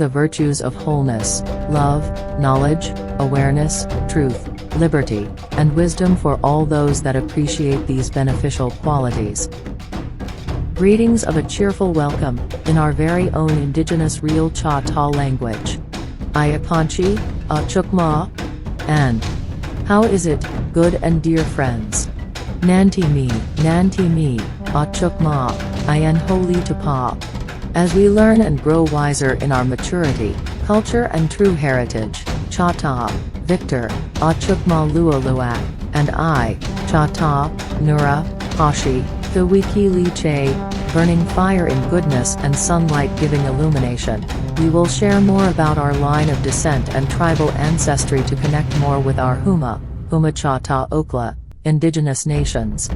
the virtues of wholeness, love, knowledge, awareness, truth, liberty, and wisdom for all those that appreciate these beneficial qualities. Greetings of a cheerful welcome, in our very own indigenous real Chata language. Ayapanchi, Achukma, and how is it, good and dear friends? Nanti mi, Achukma, Ayan holy Tapa. As we learn and grow wiser in our maturity, culture and true heritage, Chata, Victor, Achukma Lualuak, and I, Chata, Nura, Hashi, Kawiki Liche, burning fire in goodness and sunlight giving illumination, we will share more about our line of descent and tribal ancestry to connect more with our humma Chata Okla, indigenous nations.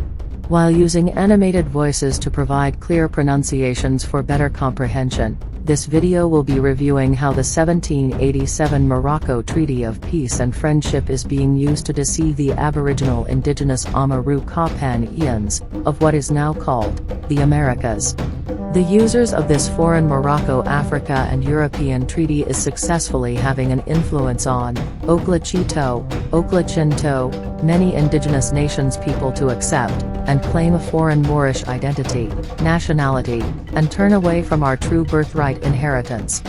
While using animated voices to provide clear pronunciations for better comprehension, this video will be reviewing how the 1787 Morocco Treaty of Peace and Friendship is being used to deceive the Aboriginal Indigenous Amaru Kapan-Ians, of what is now called the Americas. The users of this foreign Morocco, Africa and European treaty is successfully having an influence on Oklachito, Oklachinto, many indigenous nations people to accept and claim a foreign Moorish identity, nationality, and turn away from our true birthright inheritance.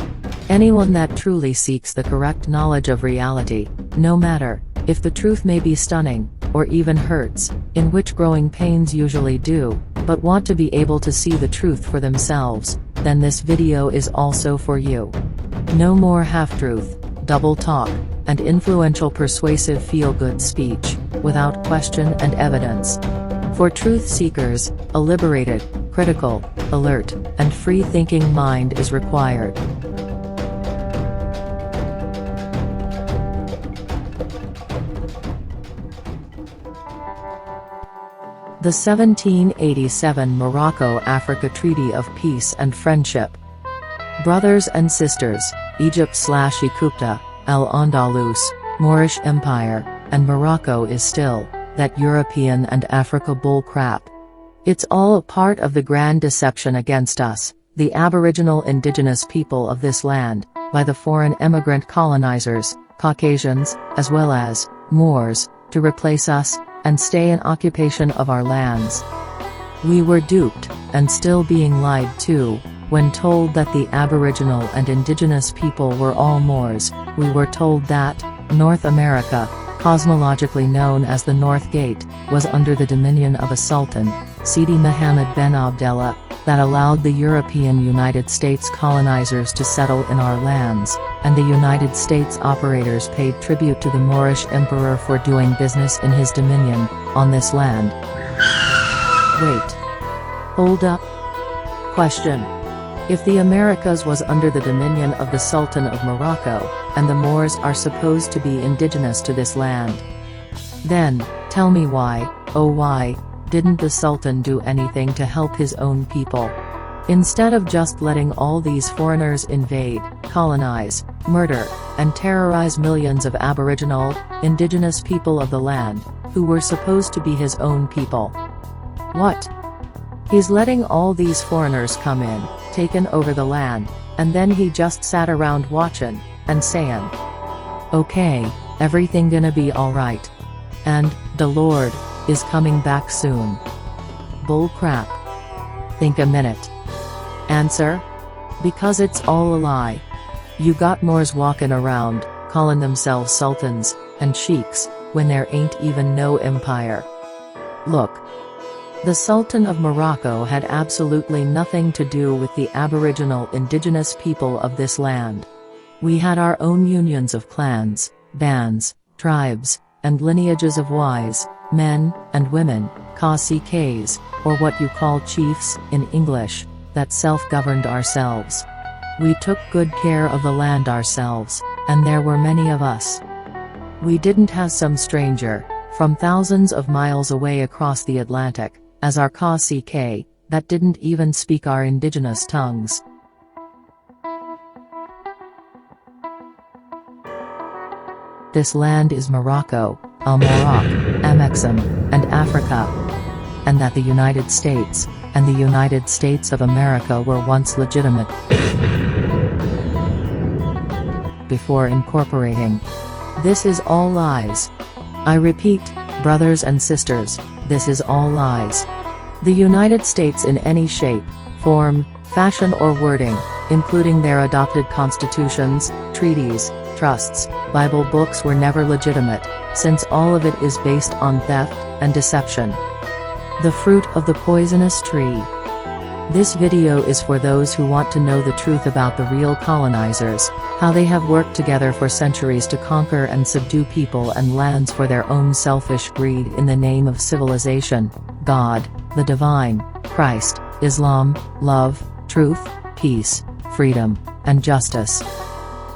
Anyone that truly seeks the correct knowledge of reality, no matter if the truth may be stunning, or even hurts, in which growing pains usually do, but want to be able to see the truth for themselves, then this video is also for you. No more half-truth, double talk, and influential persuasive feel-good speech, without question and evidence. For truth seekers, a liberated, critical, alert, and free-thinking mind is required. The 1787 Morocco-Africa Treaty of Peace and Friendship. Brothers and sisters, Egypt/Ecupta, Al-Andalus, Moorish Empire, and Morocco is still that European and Africa bull crap. It's all a part of the grand deception against us, the Aboriginal Indigenous people of this land, by the foreign emigrant colonizers, Caucasians, as well as Moors, to replace us and stay in occupation of our lands. We were duped, and still being lied to, when told that the Aboriginal and Indigenous people were all Moors. We were told that North America, cosmologically known as the North Gate, was under the dominion of a Sultan, Sidi Mohammed bin Abdallah, that allowed the European United States colonizers to settle in our lands, and the United States operators paid tribute to the Moorish emperor for doing business in his dominion, on this land. Wait. Hold up. Question. If the Americas was under the dominion of the Sultan of Morocco, and the Moors are supposed to be indigenous to this land, then, tell me why, oh why, didn't the Sultan do anything to help his own people? Instead of just letting all these foreigners invade, colonize, murder, and terrorize millions of Aboriginal, indigenous people of the land, who were supposed to be his own people. What? He's letting all these foreigners come in, taken over the land, and then he just sat around watching, and saying, okay, everything gonna be alright. And, the Lord is coming back soon. Bull crap. Think a minute. Answer? Because it's all a lie. You got Moors walking around, calling themselves sultans, and sheiks, when there ain't even no empire. Look. The Sultan of Morocco had absolutely nothing to do with the Aboriginal indigenous people of this land. We had our own unions of clans, bands, tribes, and lineages of wise men and women, K's, or what you call chiefs in English, that self-governed ourselves. We took good care of the land ourselves, and there were many of us. We didn't have some stranger, from thousands of miles away across the Atlantic, as our K, that didn't even speak our indigenous tongues. This land is Morocco, Al-Morocc, Amexem, and Africa. And that the United States, and the United States of America were once legitimate. before incorporating. This is all lies. I repeat, brothers and sisters, this is all lies. The United States in any shape, form, fashion or wording, including their adopted constitutions, treaties, trusts, Bible books were never legitimate, since all of it is based on theft and deception. The fruit of the poisonous tree. This video is for those who want to know the truth about the real colonizers, how they have worked together for centuries to conquer and subdue people and lands for their own selfish greed in the name of civilization, God, the divine, Christ, Islam, love, truth, peace, freedom, and justice.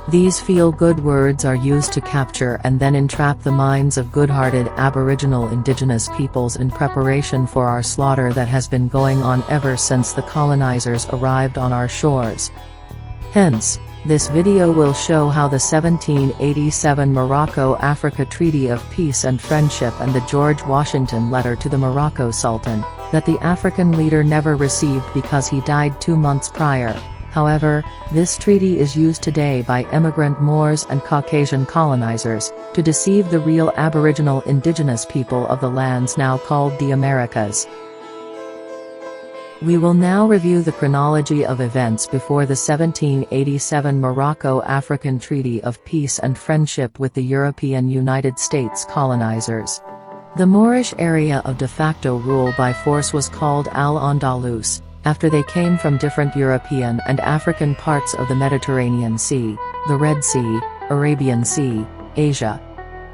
These feel-good words are used to capture and then entrap the minds of good-hearted Aboriginal Indigenous peoples in preparation for our slaughter that has been going on ever since the colonizers arrived on our shores. Hence, this video will show how the 1787 Morocco-Africa Treaty of Peace and Friendship and the George Washington letter to the Morocco Sultan, that the African leader never received because he died 2 months prior. However, this treaty is used today by immigrant Moors and Caucasian colonizers, to deceive the real Aboriginal Indigenous people of the lands now called the Americas. We will now review the chronology of events before the 1787 Morocco-African Treaty of Peace and Friendship with the European United States colonizers. The Moorish area of de facto rule by force was called Al-Andalus, after they came from different European and African parts of the Mediterranean Sea, the Red Sea, Arabian Sea, Asia.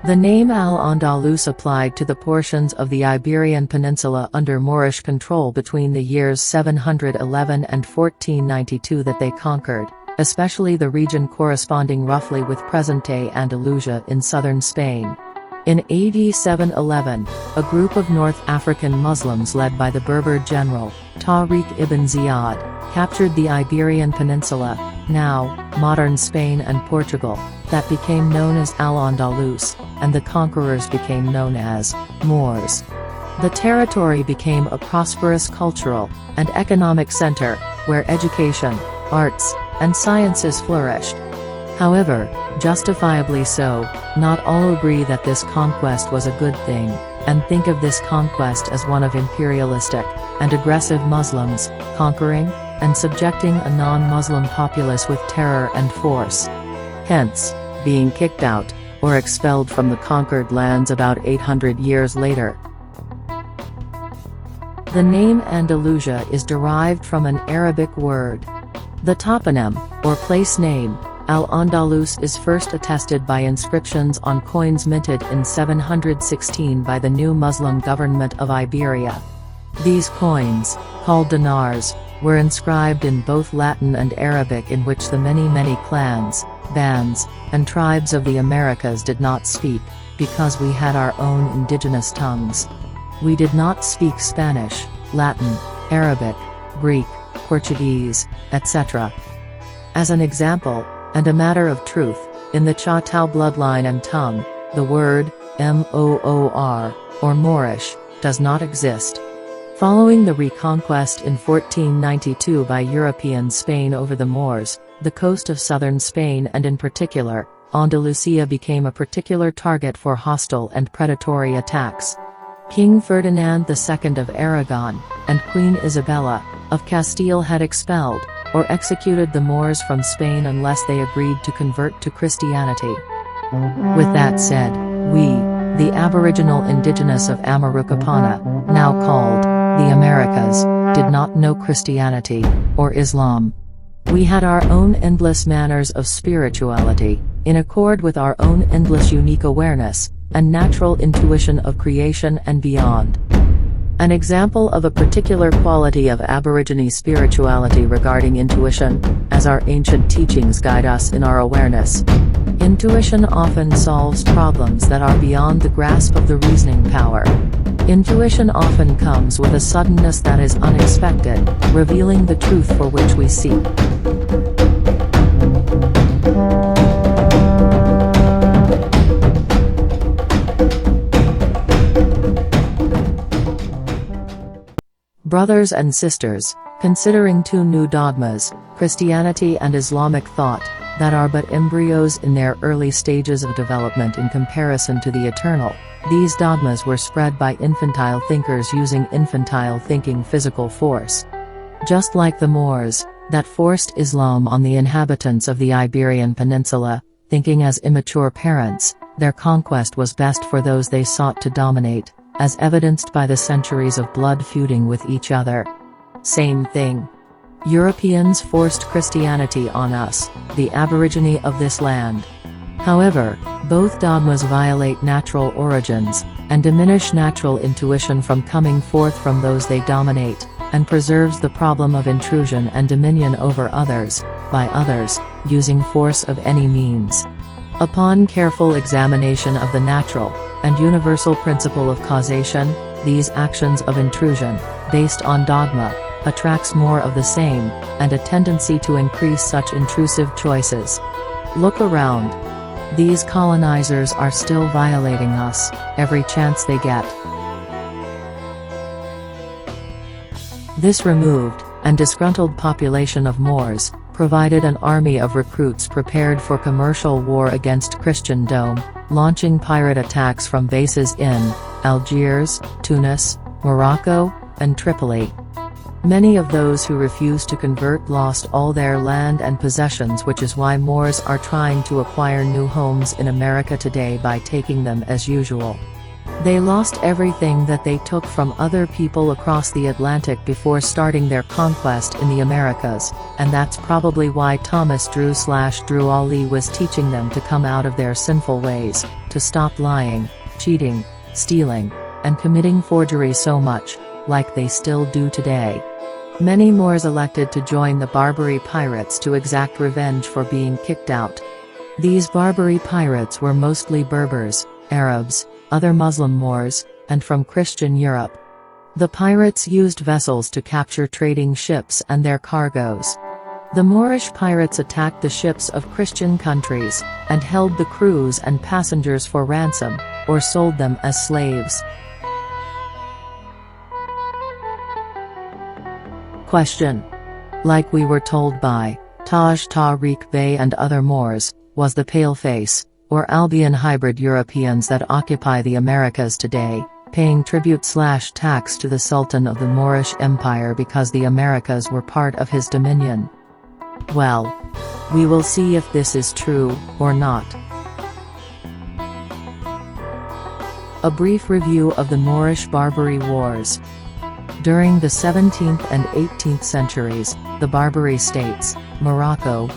The name Al-Andalus applied to the portions of the Iberian Peninsula under Moorish control between the years 711 and 1492 that they conquered, especially the region corresponding roughly with present-day Andalusia in southern Spain. In AD 711, a group of North African Muslims led by the Berber general, Tariq ibn Ziyad, captured the Iberian Peninsula, now modern Spain and Portugal, that became known as Al-Andalus, and the conquerors became known as Moors. The territory became a prosperous cultural and economic center, where education, arts, and sciences flourished. However, justifiably so, not all agree that this conquest was a good thing, and think of this conquest as one of imperialistic and aggressive Muslims, conquering and subjecting a non-Muslim populace with terror and force. Hence, being kicked out, or expelled from the conquered lands about 800 years later. The name Andalusia is derived from an Arabic word. The toponym, or place name, Al-Andalus is first attested by inscriptions on coins minted in 716 by the new Muslim government of Iberia. These coins, called dinars, were inscribed in both Latin and Arabic, in which the many clans, bands, and tribes of the Americas did not speak, because we had our own indigenous tongues. We did not speak Spanish, Latin, Arabic, Greek, Portuguese, etc. As an example, and a matter of truth, in the Choctaw bloodline and tongue, the word Moor, or Moorish, does not exist. Following the reconquest in 1492 by European Spain over the Moors, the coast of southern Spain and in particular, Andalusia became a particular target for hostile and predatory attacks. King Ferdinand II of Aragon, and Queen Isabella, of Castile had expelled, or executed the Moors from Spain unless they agreed to convert to Christianity. With that said, we, the Aboriginal Indigenous of Amarukapana, now called the Americas, did not know Christianity, or Islam. We had our own endless manners of spirituality, in accord with our own endless unique awareness, and natural intuition of creation and beyond. An example of a particular quality of Aborigine spirituality regarding intuition, as our ancient teachings guide us in our awareness. Intuition often solves problems that are beyond the grasp of the reasoning power. Intuition often comes with a suddenness that is unexpected, revealing the truth for which we seek. Brothers and sisters, considering two new dogmas, Christianity and Islamic thought, that are but embryos in their early stages of development in comparison to the eternal. These dogmas were spread by infantile thinkers using infantile thinking physical force. Just like the Moors, that forced Islam on the inhabitants of the Iberian Peninsula, thinking as immature parents, their conquest was best for those they sought to dominate, as evidenced by the centuries of blood feuding with each other. Same thing. Europeans forced Christianity on us, the Aborigine of this land. However, both dogmas violate natural origins, and diminish natural intuition from coming forth from those they dominate, and preserves the problem of intrusion and dominion over others, by others, using force of any means. Upon careful examination of the natural, and universal principle of causation, these actions of intrusion, based on dogma, attracts more of the same, and a tendency to increase such intrusive choices. Look around. These colonizers are still violating us, every chance they get. This removed, and disgruntled population of Moors, provided an army of recruits prepared for commercial war against Christendom, launching pirate attacks from bases in Algiers, Tunis, Morocco, and Tripoli. Many of those who refused to convert lost all their land and possessions, which is why Moors are trying to acquire new homes in America today by taking them as usual. They lost everything that they took from other people across the Atlantic before starting their conquest in the Americas, and that's probably why Thomas Drew Ali was teaching them to come out of their sinful ways, to stop lying, cheating, stealing, and committing forgery so much, like they still do today. Many Moors elected to join the Barbary pirates to exact revenge for being kicked out. These Barbary pirates were mostly Berbers, Arabs, other Muslim Moors, and from Christian Europe. The pirates used vessels to capture trading ships and their cargoes. The Moorish pirates attacked the ships of Christian countries, and held the crews and passengers for ransom, or sold them as slaves. Question. Like we were told by Taj Bay and other Moors, was the paleface, or Albion hybrid Europeans that occupy the Americas today, paying tribute/tax to the Sultan of the Moorish Empire because the Americas were part of his dominion? Well, we will see if this is true, or not. A brief review of the Moorish-Barbary Wars. During the 17th and 18th centuries, the Barbary states, Morocco,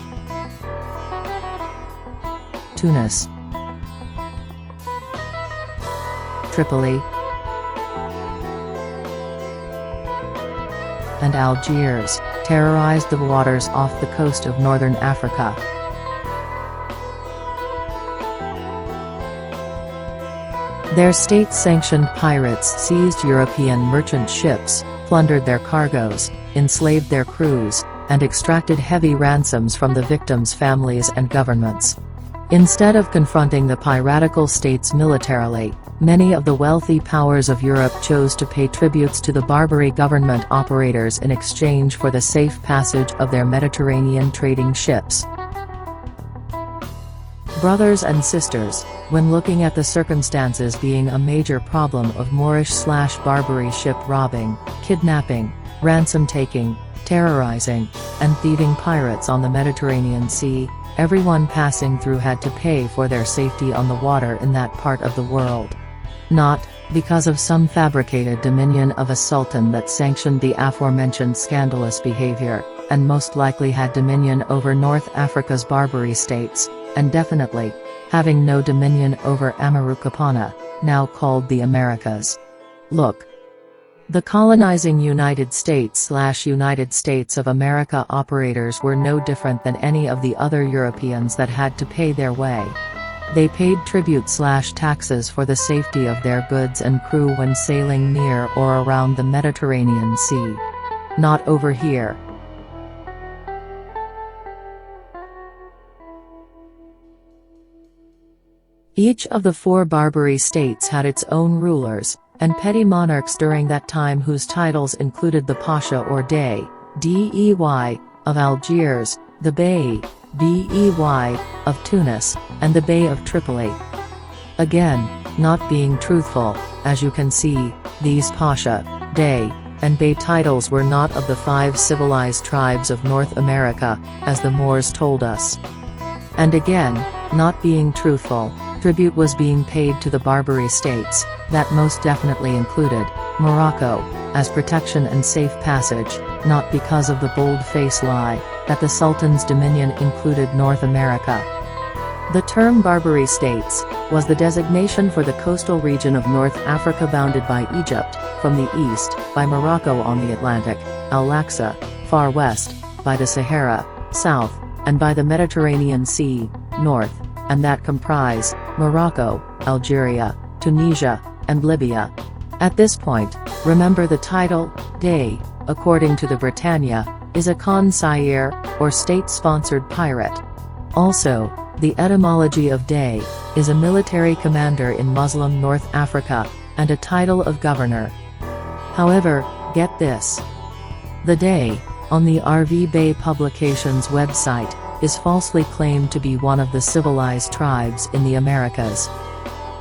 Tunis, Tripoli, and Algiers, terrorized the waters off the coast of northern Africa. Their state-sanctioned pirates seized European merchant ships, plundered their cargoes, enslaved their crews, and extracted heavy ransoms from the victims' families and governments. Instead of confronting the piratical states militarily, many of the wealthy powers of Europe chose to pay tributes to the Barbary government operators in exchange for the safe passage of their Mediterranean trading ships. Brothers and sisters, when looking at the circumstances being a major problem of Moorish/Barbary ship robbing, kidnapping, ransom-taking, terrorizing, and thieving pirates on the Mediterranean Sea, everyone passing through had to pay for their safety on the water in that part of the world. Not because of some fabricated dominion of a sultan that sanctioned the aforementioned scandalous behavior, and most likely had dominion over North Africa's Barbary states, and definitely having no dominion over Amarukapana, now called the Americas. Look. The colonizing United States/United States of America operators were no different than any of the other Europeans that had to pay their way. They paid tribute/taxes for the safety of their goods and crew when sailing near or around the Mediterranean Sea. Not over here. Each of the 4 Barbary states had its own rulers, and petty monarchs during that time whose titles included the Pasha or Dey, Dey, of Algiers, the Bey, Bay of Tunis, and the Bay of Tripoli. Again, not being truthful, as you can see, these Pasha, Dey, and Bey titles were not of the 5 civilized tribes of North America, as the Moors told us. And again, not being truthful, tribute was being paid to the Barbary states, that most definitely included Morocco, as protection and safe passage, not because of the bold-faced lie, that the Sultan's dominion included North America. The term Barbary states was the designation for the coastal region of North Africa bounded by Egypt, from the east, by Morocco on the Atlantic, Al-Aqsa, far west, by the Sahara, south, and by the Mediterranean Sea, north, and that comprise Morocco, Algeria, Tunisia, and Libya. At this point, remember the title, Dey, according to the Britannia, is a consigliere, or state-sponsored pirate. Also, the etymology of Dey is a military commander in Muslim North Africa, and a title of governor. However, get this. The Dey, on the RV Bay Publications website, is falsely claimed to be one of the civilized tribes in the Americas.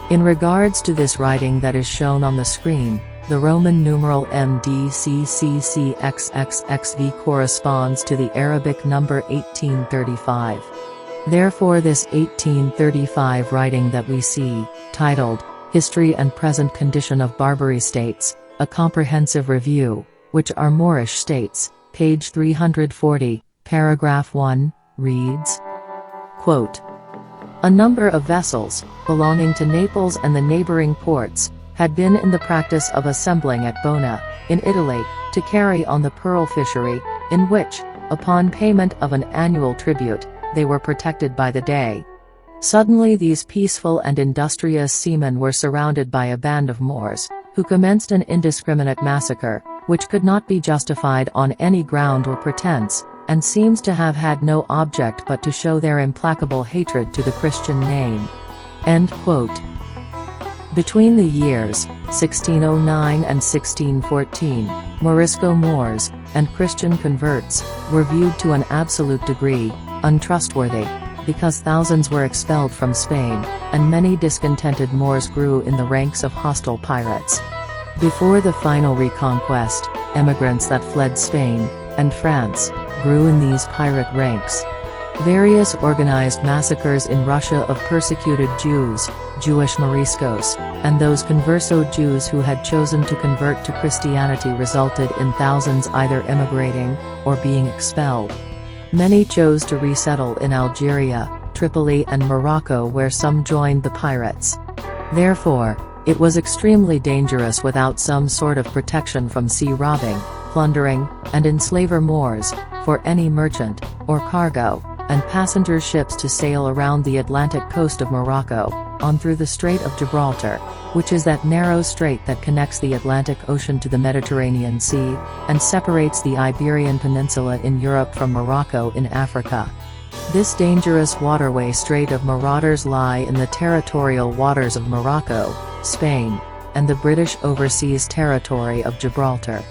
In regards to this writing that is shown on the screen, the Roman numeral MDCCCXXXV corresponds to the Arabic number 1835. Therefore this 1835 writing that we see, titled, History and Present Condition of Barbary States, a Comprehensive Review, which are Moorish states, page 340, paragraph 1, reads, quote, a number of vessels, belonging to Naples and the neighboring ports, had been in the practice of assembling at Bona, in Italy, to carry on the pearl fishery, in which, upon payment of an annual tribute, they were protected by the Dey. Suddenly these peaceful and industrious seamen were surrounded by a band of Moors, who commenced an indiscriminate massacre, which could not be justified on any ground or pretense, and seems to have had no object but to show their implacable hatred to the Christian name. End quote. Between the years 1609 and 1614, Morisco Moors, and Christian converts, were viewed to an absolute degree, untrustworthy, because thousands were expelled from Spain, and many discontented Moors grew in the ranks of hostile pirates. Before the final reconquest, emigrants that fled Spain, and France, grew in these pirate ranks. Various organized massacres in Russia of persecuted Jews, Jewish Moriscos, and those converso Jews who had chosen to convert to Christianity resulted in thousands either emigrating, or being expelled. Many chose to resettle in Algeria, Tripoli and Morocco where some joined the pirates. Therefore, it was extremely dangerous without some sort of protection from sea robbing, plundering, and enslaver Moors, for any merchant, or cargo, and passenger ships to sail around the Atlantic coast of Morocco, on through the Strait of Gibraltar, which is that narrow strait that connects the Atlantic Ocean to the Mediterranean Sea, and separates the Iberian Peninsula in Europe from Morocco in Africa. This dangerous waterway Strait of Marauders lie in the territorial waters of Morocco, Spain, and the British Overseas Territory of Gibraltar.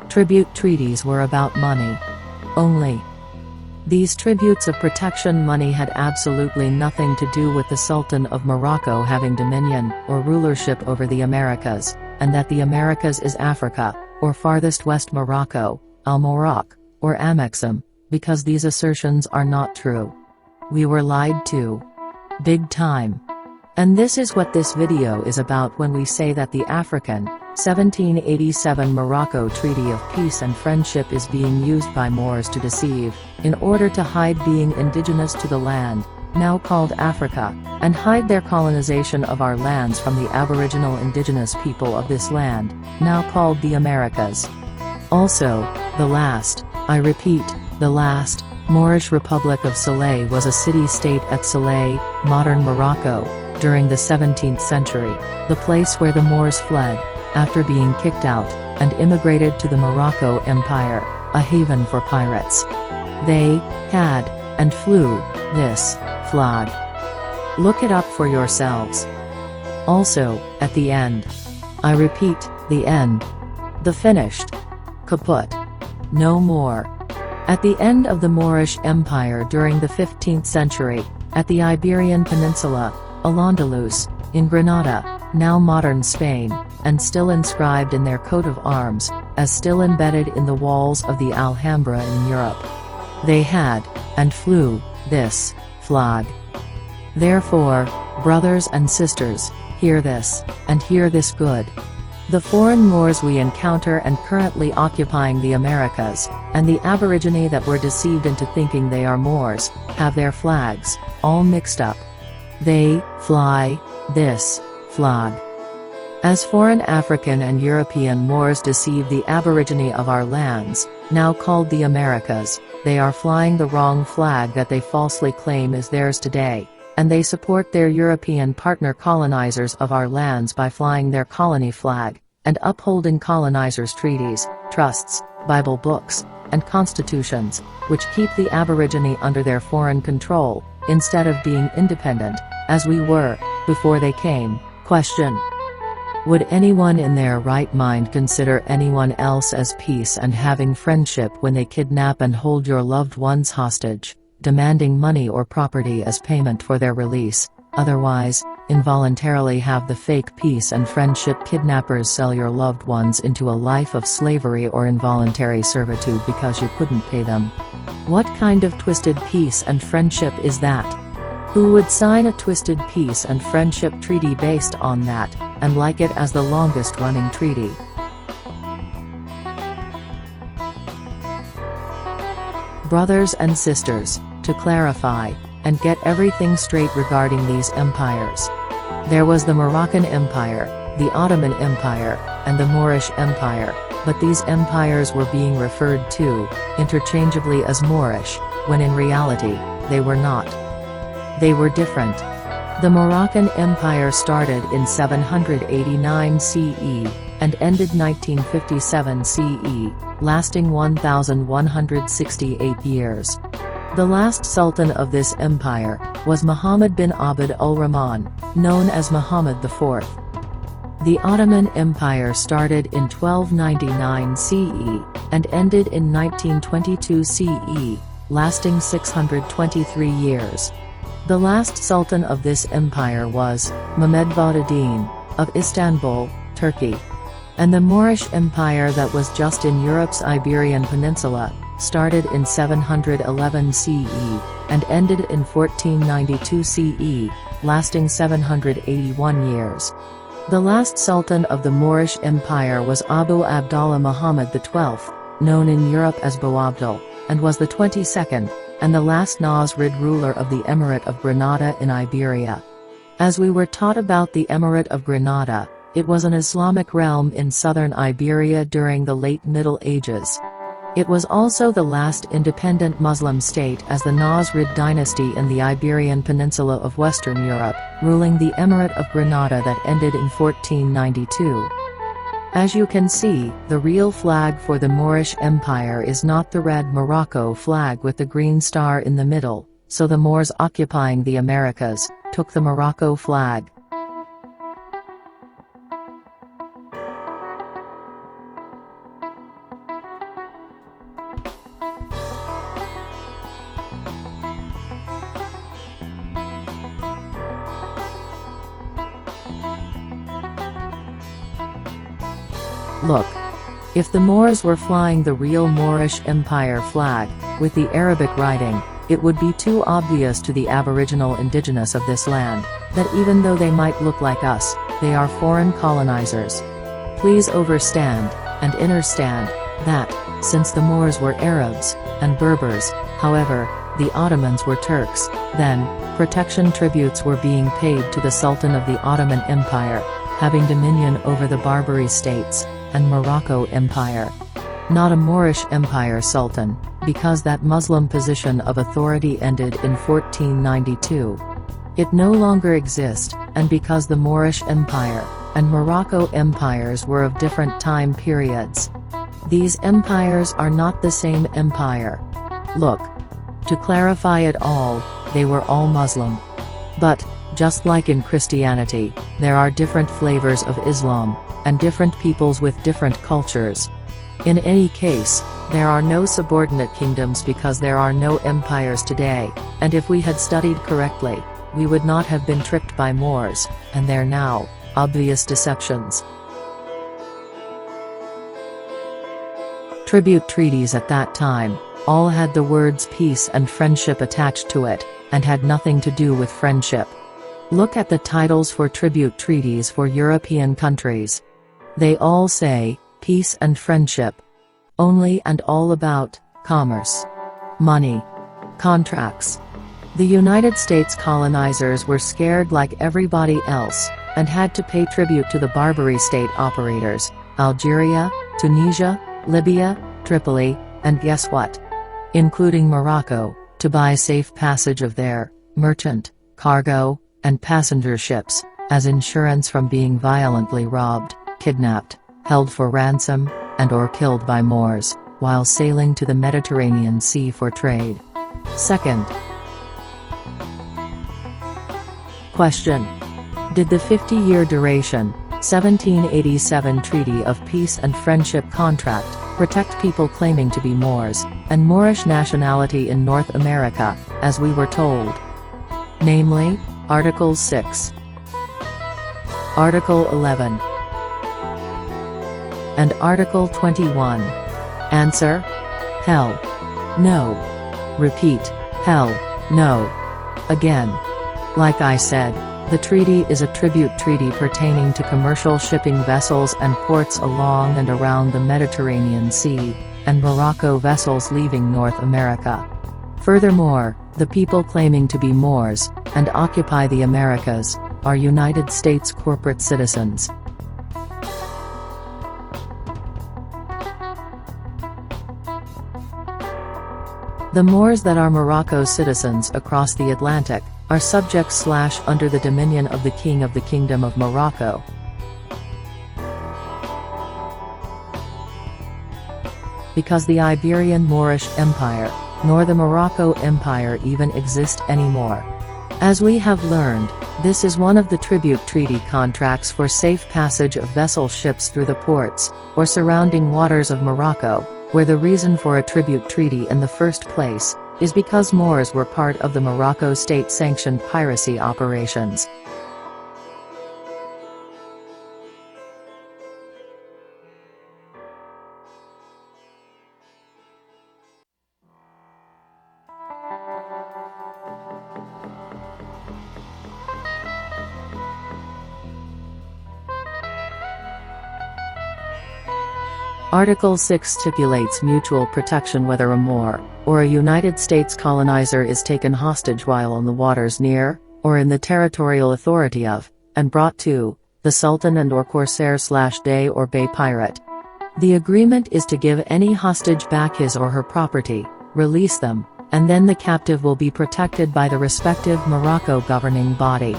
Tribute treaties were about money only. These tributes of protection money had absolutely nothing to do with the Sultan of Morocco having dominion, or rulership over the Americas, and that the Americas is Africa, or farthest west Morocco, Al-Morocco, or Amexem, because these assertions are not true. We were lied to. Big time. And this is what this video is about when we say that the African, 1787 Morocco Treaty of Peace and Friendship is being used by Moors to deceive, in order to hide being indigenous to the land, now called Africa, and hide their colonization of our lands from the Aboriginal Indigenous people of this land, now called the Americas. Also, the last, I repeat, the last, Moorish Republic of Salé was a city-state at Salé, modern Morocco, during the 17th century, the place where the Moors fled, after being kicked out, and immigrated to the Morocco Empire, a haven for pirates. They had and flew this flag. Look it up for yourselves. Also, at the end. I repeat, the end. The finished. Kaput. No more. At the end of the Moorish Empire during the 15th century, at the Iberian Peninsula, Al-Andalus, in Granada, now modern Spain, and still inscribed in their coat of arms, as still embedded in the walls of the Alhambra in Europe. They had, and flew, this flag. Therefore, brothers and sisters, hear this, and hear this good. The foreign Moors we encounter and currently occupying the Americas, and the Aborigine that were deceived into thinking they are Moors, have their flags, all mixed up. They fly this flag. As foreign African and European Moors deceive the Aborigine of our lands, now called the Americas, they are flying the wrong flag that they falsely claim is theirs today, and they support their European partner colonizers of our lands by flying their colony flag, and upholding colonizers' treaties, trusts, Bible books, and constitutions, which keep the Aborigine under their foreign control, instead of being independent, as we were, before they came. Question: would anyone in their right mind consider anyone else as peace and having friendship when they kidnap and hold your loved ones hostage, demanding money or property as payment for their release, otherwise, involuntarily have the fake peace and friendship kidnappers sell your loved ones into a life of slavery or involuntary servitude because you couldn't pay them? What kind of twisted peace and friendship is that? Who would sign a twisted peace and friendship treaty based on that, and like it as the longest running treaty? Brothers and sisters, to clarify, and get everything straight regarding these empires. There was the Moroccan Empire, the Ottoman Empire, and the Moorish Empire, but these empires were being referred to, interchangeably as Moorish, when in reality, they were not. They were different. The Moroccan Empire started in 789 CE, and ended 1957 CE, lasting 1,168 years. The last sultan of this empire was Muhammad bin Abd al-Rahman, known as Muhammad IV. The Ottoman Empire started in 1299 CE, and ended in 1922 CE, lasting 623 years. The last sultan of this empire was Mehmed Vahdettin, of Istanbul, Turkey. And the Moorish Empire that was just in Europe's Iberian Peninsula, started in 711 CE, and ended in 1492 CE, lasting 781 years. The last sultan of the Moorish Empire was Abu Abdallah Muhammad XII, known in Europe as Boabdil, and was the 22nd, and the last Nasrid ruler of the Emirate of Granada in Iberia. As we were taught about the Emirate of Granada, it was an Islamic realm in southern Iberia during the late Middle Ages. It was also the last independent Muslim state as the Nasrid dynasty in the Iberian Peninsula of Western Europe, ruling the Emirate of Granada that ended in 1492. As you can see, the real flag for the Moorish Empire is not the red Morocco flag with the green star in the middle, so the Moors occupying the Americas took the Morocco flag. Look. If the Moors were flying the real Moorish Empire flag, with the Arabic writing, it would be too obvious to the Aboriginal Indigenous of this land, that even though they might look like us, they are foreign colonizers. Please overstand, and understand, that, since the Moors were Arabs, and Berbers, however, the Ottomans were Turks, then, protection tributes were being paid to the Sultan of the Ottoman Empire, having dominion over the Barbary states, and Morocco Empire. Not a Moorish Empire Sultan, because that Muslim position of authority ended in 1492. It no longer exists, and because the Moorish Empire and Morocco empires were of different time periods. These empires are not the same empire. Look. To clarify it all, they were all Muslim. But, just like in Christianity, there are different flavors of Islam, and different peoples with different cultures. In any case, there are no subordinate kingdoms because there are no empires today, and if we had studied correctly, we would not have been tricked by Moors, and their now obvious deceptions. Tribute treaties at that time all had the words peace and friendship attached to it, and had nothing to do with friendship. Look at the titles for tribute treaties for European countries. They all say, peace and friendship. Only and all about commerce, money, contracts. The United States colonizers were scared like everybody else, and had to pay tribute to the Barbary state operators, Algeria, Tunisia, Libya, Tripoli, and guess what? Including Morocco, to buy safe passage of their merchant, cargo, and passenger ships, as insurance from being violently robbed, kidnapped, held for ransom, and/or killed by Moors, while sailing to the Mediterranean Sea for trade. Second question. Did the 50-year duration, 1787 Treaty of Peace and Friendship contract, protect people claiming to be Moors, and Moorish nationality in North America, as we were told? Namely, Article 6, Article 11, and Article 21. Answer: hell no. Repeat: hell no. Again. Like I said, the treaty is a tribute treaty pertaining to commercial shipping vessels and ports along and around the Mediterranean Sea, and Morocco vessels leaving North America. Furthermore, the people claiming to be Moors, and occupy the Americas, are United States corporate citizens. The Moors that are Morocco citizens across the Atlantic, are subjects / under the dominion of the King of the Kingdom of Morocco. Because the Iberian Moorish Empire, nor the Morocco Empire even exist anymore. As we have learned, this is one of the tribute treaty contracts for safe passage of vessel ships through the ports, or surrounding waters of Morocco, where the reason for a tribute treaty in the first place, is because Moors were part of the Morocco state-sanctioned piracy operations. Article 6 stipulates mutual protection whether a Moor, or a United States colonizer is taken hostage while on the waters near, or in the territorial authority of, and brought to, the Sultan and/or corsair/day or bay pirate. The agreement is to give any hostage back his or her property, release them, and then the captive will be protected by the respective Morocco governing body.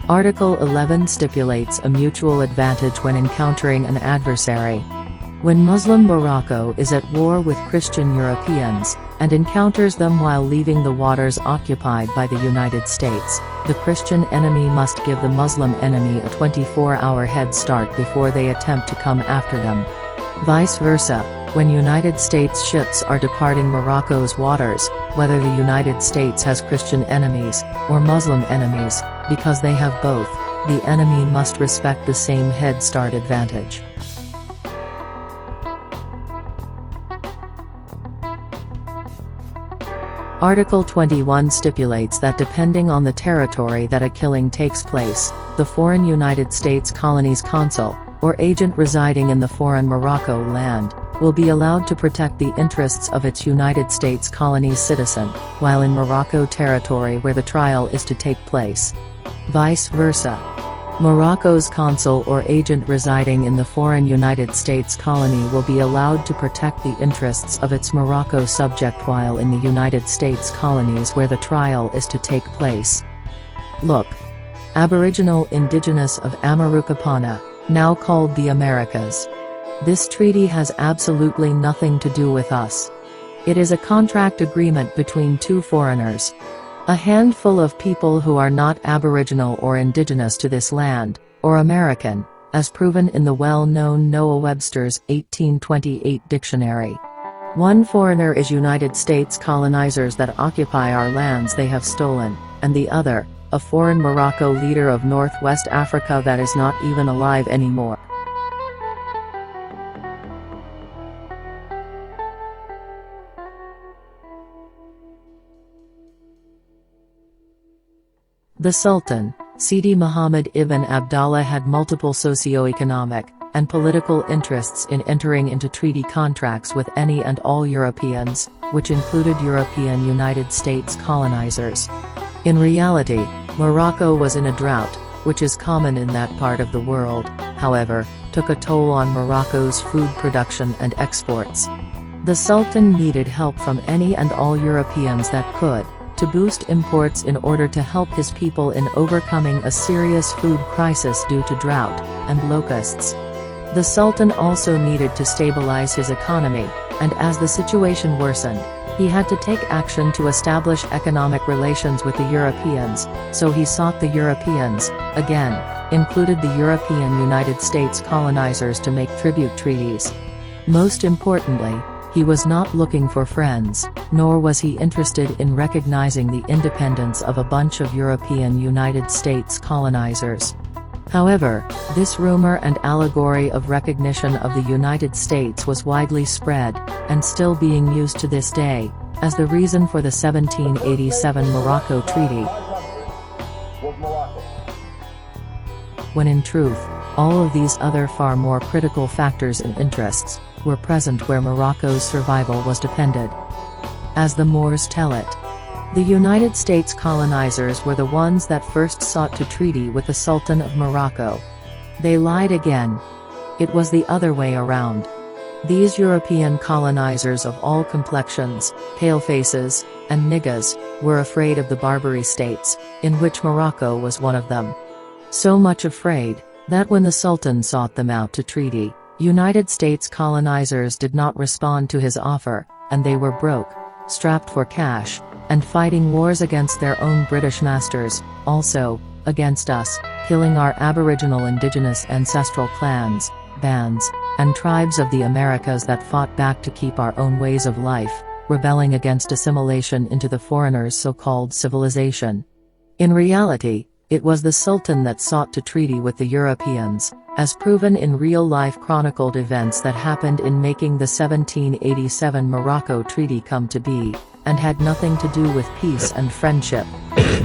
Article 11 stipulates a mutual advantage when encountering an adversary. When Muslim Morocco is at war with Christian Europeans, and encounters them while leaving the waters occupied by the United States, the Christian enemy must give the Muslim enemy a 24-hour head start before they attempt to come after them. Vice versa, when United States ships are departing Morocco's waters, whether the United States has Christian enemies, or Muslim enemies, because they have both, the enemy must respect the same head start advantage. Article 21 stipulates that depending on the territory that a killing takes place, the foreign United States colony's consul, or agent residing in the foreign Morocco land, will be allowed to protect the interests of its United States colony's citizen, while in Morocco territory where the trial is to take place. Vice versa. Morocco's consul or agent residing in the foreign United States colony will be allowed to protect the interests of its Morocco subject while in the United States colonies where the trial is to take place. Look. Aboriginal Indigenous of Amarukapana, now called the Americas. This treaty has absolutely nothing to do with us. It is a contract agreement between two foreigners. A handful of people who are not Aboriginal or indigenous to this land, or American, as proven in the well-known Noah Webster's 1828 dictionary. One foreigner is United States colonizers that occupy our lands they have stolen, and the other, a foreign Morocco leader of Northwest Africa that is not even alive anymore. The Sultan, Sidi Muhammad ibn Abdallah, had multiple socio-economic and political interests in entering into treaty contracts with any and all Europeans, which included European United States colonizers. In reality, Morocco was in a drought, which is common in that part of the world, however, took a toll on Morocco's food production and exports. The Sultan needed help from any and all Europeans that could, to boost imports in order to help his people in overcoming a serious food crisis due to drought and locusts. The Sultan also needed to stabilize his economy, and as the situation worsened, he had to take action to establish economic relations with the Europeans, so he sought the Europeans, again, included the European United States colonizers, to make tribute treaties. Most importantly, he was not looking for friends, nor was he interested in recognizing the independence of a bunch of European United States colonizers. However, this rumor and allegory of recognition of the United States was widely spread, and still being used to this day, as the reason for the 1787 Morocco Treaty. When in truth, all of these other far more critical factors and interests were present where Morocco's survival was dependent. As the Moors tell it, the United States colonizers were the ones that first sought to treaty with the Sultan of Morocco. They lied again. It was the other way around. These European colonizers of all complexions, palefaces, and niggas, were afraid of the Barbary states, in which Morocco was one of them. So much afraid, that when the Sultan sought them out to treaty, United States colonizers did not respond to his offer, and they were broke, strapped for cash, and fighting wars against their own British masters, also, against us, killing our Aboriginal Indigenous ancestral clans, bands, and tribes of the Americas that fought back to keep our own ways of life, rebelling against assimilation into the foreigners' so-called civilization. In reality, it was the Sultan that sought to treaty with the Europeans, as proven in real-life chronicled events that happened in making the 1787 Morocco Treaty come to be, and had nothing to do with peace and friendship.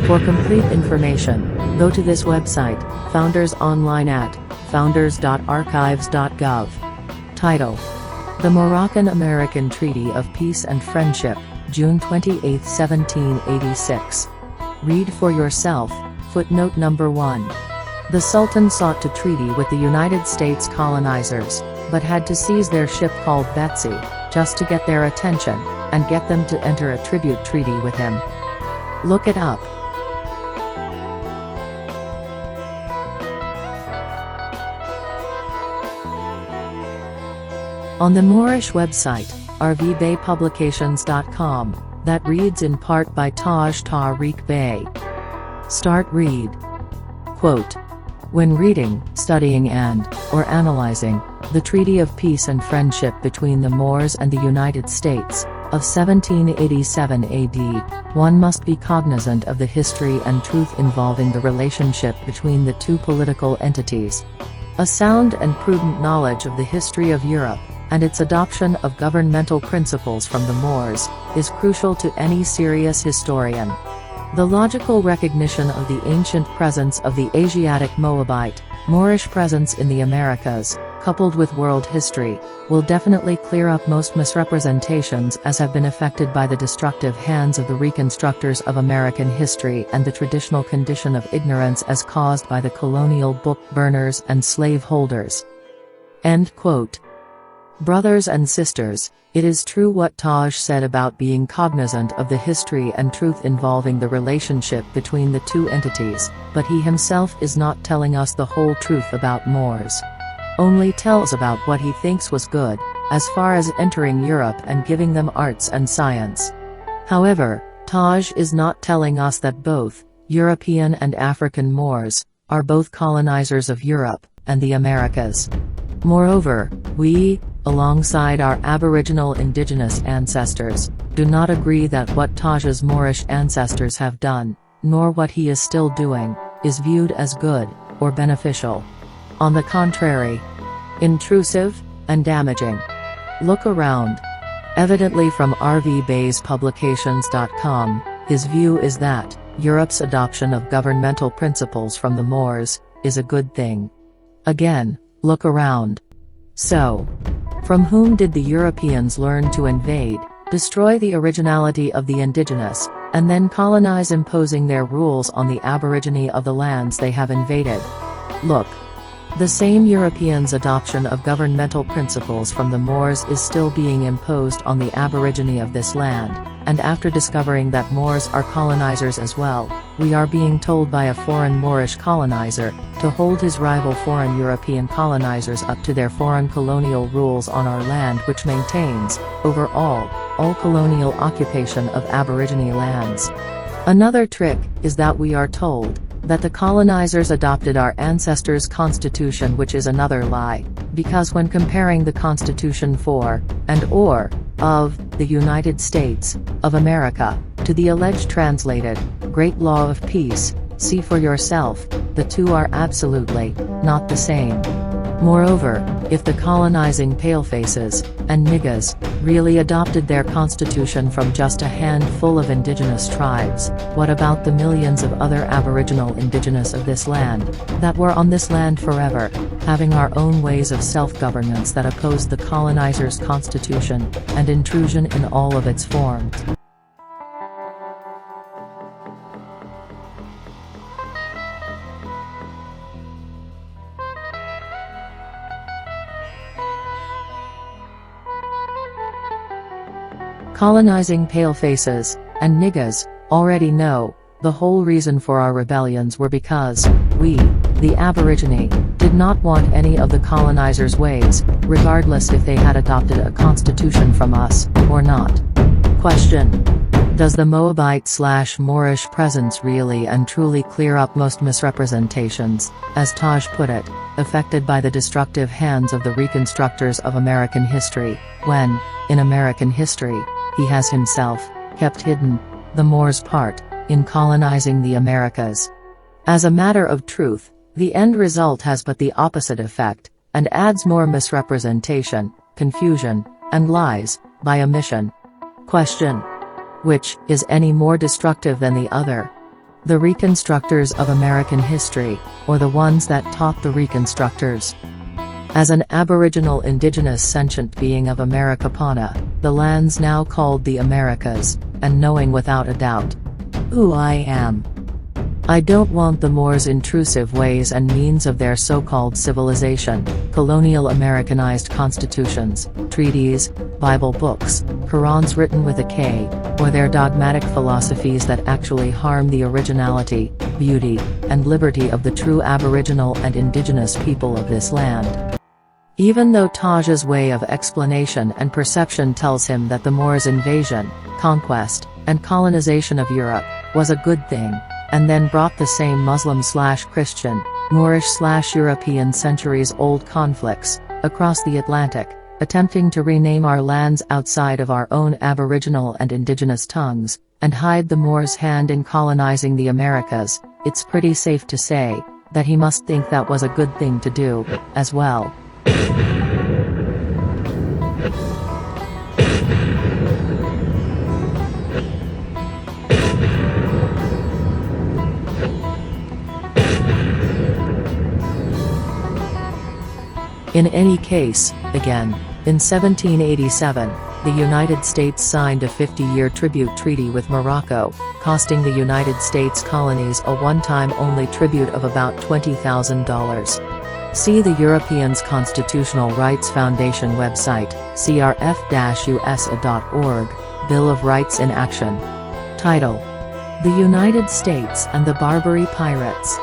For complete information, go to this website, Founders Online at founders.archives.gov. Title: The Moroccan-American Treaty of Peace and Friendship, June 28, 1786. Read for yourself. Footnote number 1. The Sultan sought to treaty with the United States colonizers, but had to seize their ship called Betsy, just to get their attention, and get them to enter a tribute treaty with him. Look it up. On the Moorish website, rvbaypublications.com, that reads in part by Taj Bay. Start read. Quote, when reading, studying or analyzing, the Treaty of Peace and Friendship between the Moors and the United States, of 1787 AD, one must be cognizant of the history and truth involving the relationship between the two political entities. A sound and prudent knowledge of the history of Europe, and its adoption of governmental principles from the Moors, is crucial to any serious historian. The logical recognition of the ancient presence of the Asiatic Moabite, Moorish presence in the Americas, coupled with world history, will definitely clear up most misrepresentations as have been affected by the destructive hands of the reconstructors of American history and the traditional condition of ignorance as caused by the colonial book burners and slave holders." End quote. Brothers and sisters, it is true what Taj said about being cognizant of the history and truth involving the relationship between the two entities, but he himself is not telling us the whole truth about Moors. Only tells about what he thinks was good, as far as entering Europe and giving them arts and science. However, Taj is not telling us that both European and African Moors are both colonizers of Europe and the Americas. Moreover, we, alongside our Aboriginal Indigenous ancestors, do not agree that what Taj's Moorish ancestors have done, nor what he is still doing, is viewed as good or beneficial. On the contrary, intrusive and damaging. Look around. Evidently from rvbayspublications.com, his view is that Europe's adoption of governmental principles from the Moors is a good thing. Again, look around. So, from whom did the Europeans learn to invade, destroy the originality of the indigenous, and then colonize, imposing their rules on the Aborigine of the lands they have invaded? Look. The same Europeans' adoption of governmental principles from the Moors is still being imposed on the Aborigine of this land, and after discovering that Moors are colonizers as well, we are being told by a foreign Moorish colonizer to hold his rival foreign European colonizers up to their foreign colonial rules on our land, which maintains, overall, all colonial occupation of Aborigine lands. Another trick is that we are told that the colonizers adopted our ancestors' constitution, which is another lie, because when comparing the Constitution for, and/or, of, the United States of America, to the alleged translated, Great Law of Peace, see for yourself, the two are absolutely not the same. Moreover, if the colonizing palefaces and niggas really adopted their constitution from just a handful of indigenous tribes, what about the millions of other Aboriginal Indigenous of this land, that were on this land forever, having our own ways of self-governance that opposed the colonizers' constitution, and intrusion in all of its forms? Colonizing palefaces and niggas already know the whole reason for our rebellions were because we, the Aborigine, did not want any of the colonizers' ways, regardless if they had adopted a constitution from us or not. Question: does the Moabite/Moorish presence really and truly clear up most misrepresentations, as Taj put it, affected by the destructive hands of the reconstructors of American history, when, in American history, he has himself kept hidden the Moors' part in colonizing the Americas? As a matter of truth, the end result has but the opposite effect, and adds more misrepresentation, confusion, and lies, by omission. Question: which is any more destructive than the other? The reconstructors of American history, or the ones that taught the reconstructors? As an Aboriginal Indigenous sentient being of Americapana, the lands now called the Americas, and knowing without a doubt who I am, I don't want the Moors' intrusive ways and means of their so-called civilization, colonial Americanized constitutions, treaties, Bible books, Qurans written with a K, or their dogmatic philosophies that actually harm the originality, beauty, and liberty of the true Aboriginal and Indigenous people of this land. Even though Taj's way of explanation and perception tells him that the Moors' invasion, conquest, and colonization of Europe was a good thing, and then brought the same Muslim/Christian, Moorish/European centuries-old conflicts across the Atlantic, attempting to rename our lands outside of our own Aboriginal and Indigenous tongues, and hide the Moors' hand in colonizing the Americas, it's pretty safe to say that he must think that was a good thing to do, as well. In any case, again, in 1787, the United States signed a 50-year tribute treaty with Morocco, costing the United States colonies a one-time only tribute of about $20,000. See the Europeans' Constitutional Rights Foundation website, crf-usa.org, Bill of Rights in Action. Title: The United States and the Barbary Pirates.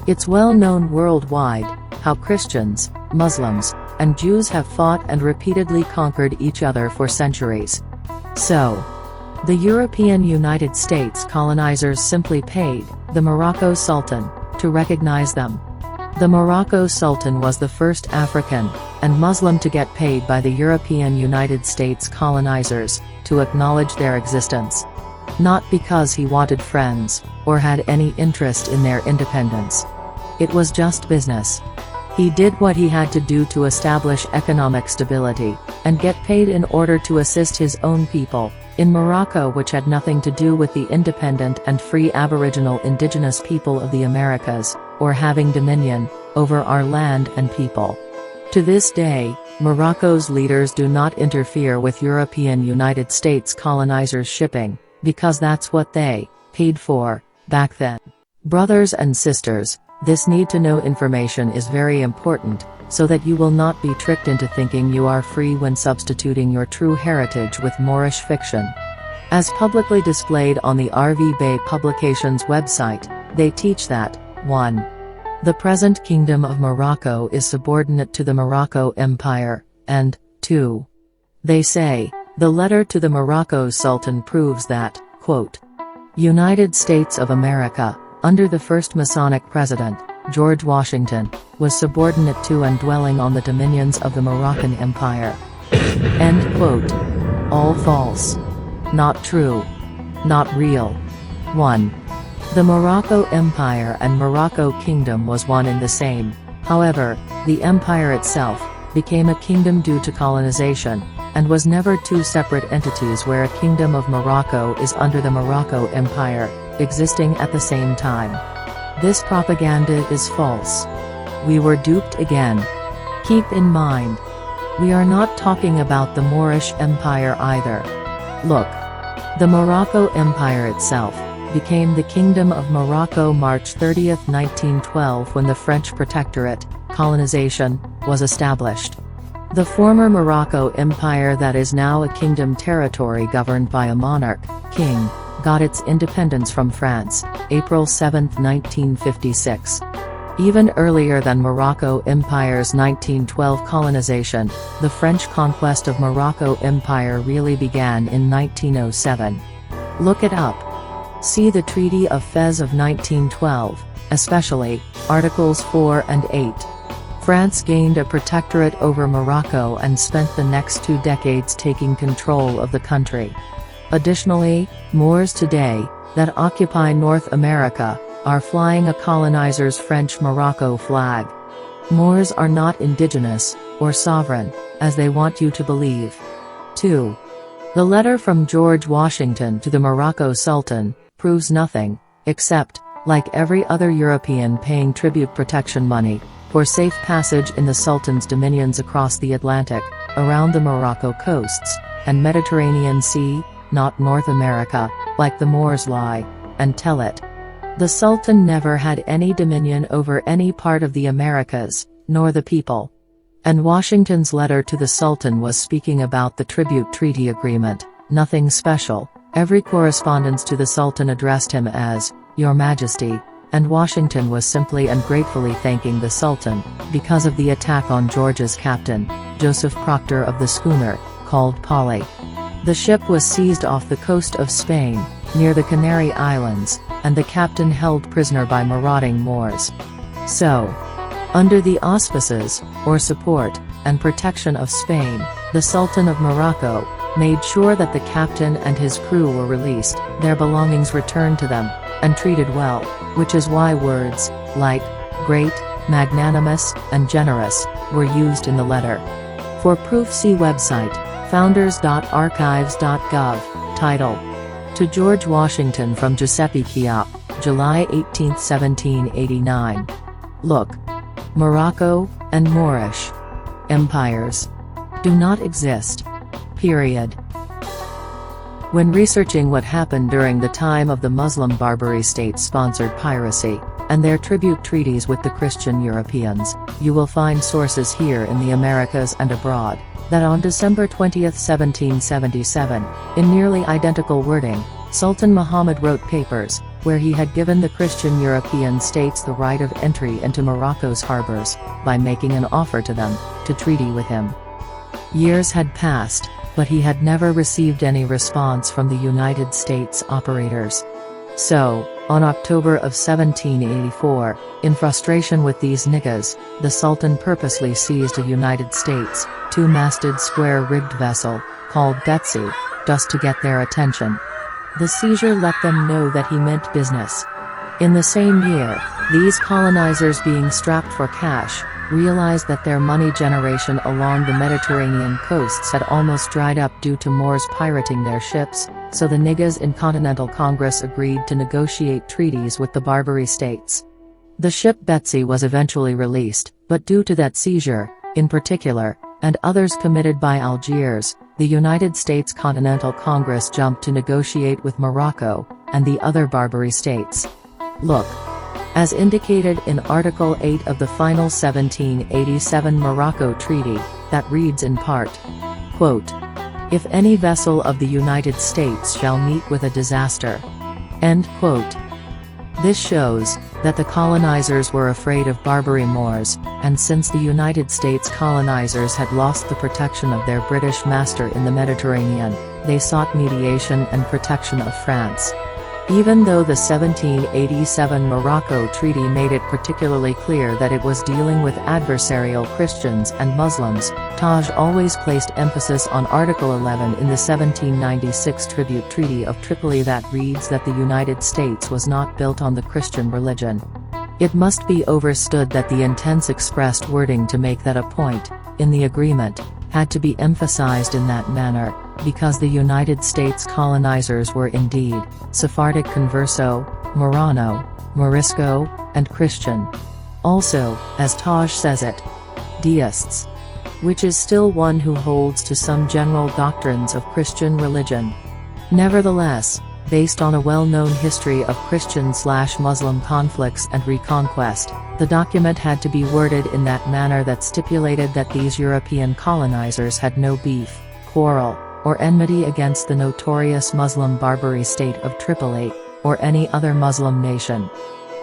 It's well known worldwide how Christians, Muslims, and Jews have fought and repeatedly conquered each other for centuries. So, the European United States colonizers simply paid the Morocco Sultan to recognize them. The Morocco Sultan was the first African and Muslim to get paid by the European United States colonizers to acknowledge their existence. Not because he wanted friends or had any interest in their independence. It was just business. He did what he had to do to establish economic stability and get paid in order to assist his own people in Morocco, which had nothing to do with the independent and free Aboriginal Indigenous people of the Americas, or having dominion over our land and people. To this day, Morocco's leaders do not interfere with European United States colonizers' shipping, because that's what they paid for back then. Brothers and sisters, this need-to-know information is very important, so that you will not be tricked into thinking you are free when substituting your true heritage with Moorish fiction. As publicly displayed on the RV Bay Publications website, they teach that 1. The present Kingdom of Morocco is subordinate to the Morocco Empire, and 2. They say, the letter to the Morocco Sultan proves that, quote, United States of America, under the first Masonic president, George Washington, was subordinate to and dwelling on the dominions of the Moroccan Empire. End quote. All false. Not true. Not real. 1. The Morocco Empire and Morocco Kingdom was one and the same. However, the empire itself became a kingdom due to colonization, and was never two separate entities where a Kingdom of Morocco is under the Morocco Empire, existing at the same time. This propaganda is false. We were duped again. Keep in mind, we are not talking about the Moorish Empire either. Look. The Morocco Empire itself became the Kingdom of Morocco March 30, 1912, when the French Protectorate, colonization, was established. The former Morocco Empire, that is now a kingdom territory governed by a monarch, king, got its independence from France, April 7, 1956. Even earlier than Morocco Empire's 1912 colonization, the French conquest of Morocco Empire really began in 1907. Look it up. See the Treaty of Fez of 1912, especially Articles 4 and 8. France gained a protectorate over Morocco and spent the next 2 decades taking control of the country. Additionally, Moors today, that occupy North America, are flying a colonizer's French Morocco flag. Moors are not indigenous, or sovereign, as they want you to believe. 2. The letter from George Washington to the Morocco Sultan proves nothing, except, like every other European paying tribute protection money, for safe passage in the Sultan's dominions across the Atlantic, around the Morocco coasts, and Mediterranean Sea, not North America, like the Moors lie and tell it. The Sultan never had any dominion over any part of the Americas, nor the people. And Washington's letter to the Sultan was speaking about the tribute treaty agreement, nothing special. Every correspondence to the Sultan addressed him as, Your Majesty, and Washington was simply and gratefully thanking the Sultan, because of the attack on George's captain, Joseph Proctor of the schooner, called Polly. The ship was seized off the coast of Spain, near the Canary Islands, and the captain held prisoner by marauding Moors. So, under the auspices, or support, and protection of Spain, the Sultan of Morocco made sure that the captain and his crew were released, their belongings returned to them, and treated well, which is why words like great, magnanimous, and generous were used in the letter. For proof, see website founders.archives.gov. Title: To George Washington from Giuseppe Chiap. July 18, 1789. Look. Morocco and Moorish empires do not exist. Period. When researching what happened during the time of the Muslim Barbary state-sponsored piracy, and their tribute treaties with the Christian Europeans, you will find sources here in the Americas and abroad, that on December 20, 1777, in nearly identical wording, Sultan Muhammad wrote papers, where he had given the Christian European states the right of entry into Morocco's harbors, by making an offer to them, to treaty with him. Years had passed, but he had never received any response from the United States operators. So, on October of 1784, in frustration with these niggas, the Sultan purposely seized a United States, two-masted square-rigged vessel, called Betsy, just to get their attention. The seizure let them know that he meant business. In the same year, these colonizers, being strapped for cash, realized that their money generation along the Mediterranean coasts had almost dried up due to Moors pirating their ships, so the niggas in Continental Congress agreed to negotiate treaties with the Barbary states. The ship Betsy was eventually released, but due to that seizure, in particular, and others committed by Algiers, the United States Continental Congress jumped to negotiate with Morocco, and the other Barbary states. Look. As indicated in Article 8 of the final 1787 Morocco Treaty, that reads in part, quote, "If any vessel of the United States shall meet with a disaster." End quote. This shows that the colonizers were afraid of Barbary Moors, and since the United States colonizers had lost the protection of their British master in the Mediterranean, they sought mediation and protection of France. Even though the 1787 Morocco Treaty made it particularly clear that it was dealing with adversarial Christians and Muslims, Taj always placed emphasis on Article 11 in the 1796 Tribute Treaty of Tripoli that reads that the United States was not built on the Christian religion. It must be understood that the intense expressed wording to make that a point, in the agreement, had to be emphasized in that manner, because the United States colonizers were indeed Sephardic Converso, Marrano, Morisco, and Christian. Also, as Taj says it, deists. Which is still one who holds to some general doctrines of Christian religion. Nevertheless, based on a well-known history of Christian/Muslim conflicts and reconquest, the document had to be worded in that manner that stipulated that these European colonizers had no beef, quarrel, or enmity against the notorious Muslim Barbary state of Tripoli, or any other Muslim nation.